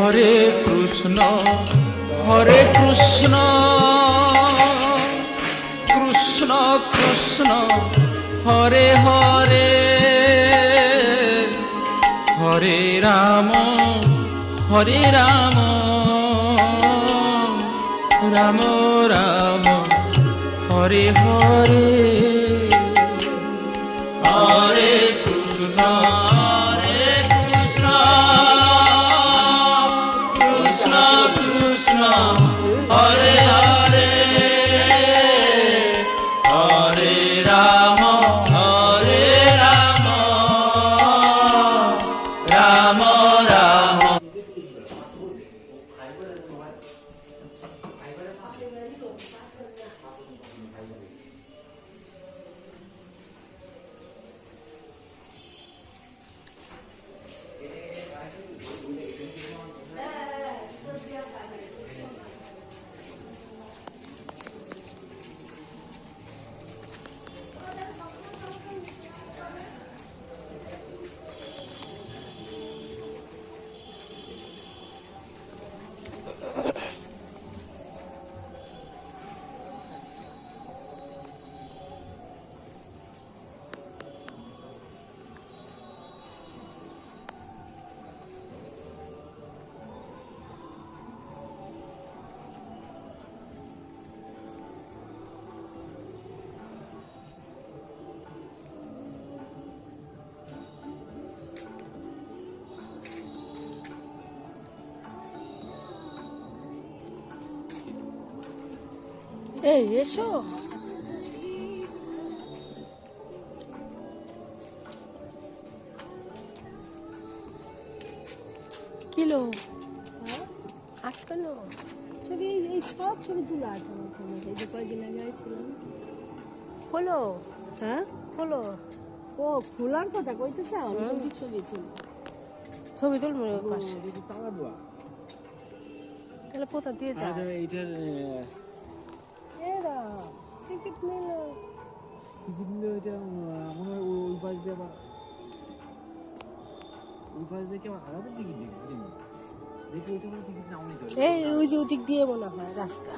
হরে কৃষ্ণ কৃষ্ণ কৃষ্ণ হরে হরে হরে রাম রাম রাম হরে হরে হরে কৃষ্ণ কৃষ্ণ কৃষ্ণ হরে হরে হরে রাম রাম রাম এই এসো কিলো আটকানো ছবি এই সব ছবি তুলে আছে এই যে কয়েকদিন আগে ছিলাম হলো হ্যাঁ হলো ও খোলার কথা কইতেছে ছবি তুলবো পাশে তাহলে কোথা দিয়ে যা এইটার এরা টিকিট নিল এটা মনে হয় ওই পাশ দিয়ে আবার ওই পাশ দিয়ে আবার আলাদা টিকিট দেখি ওইটা টিকিট নাও নিতে এই ওই যে ওদিক দিয়ে মনে হয় রাস্তা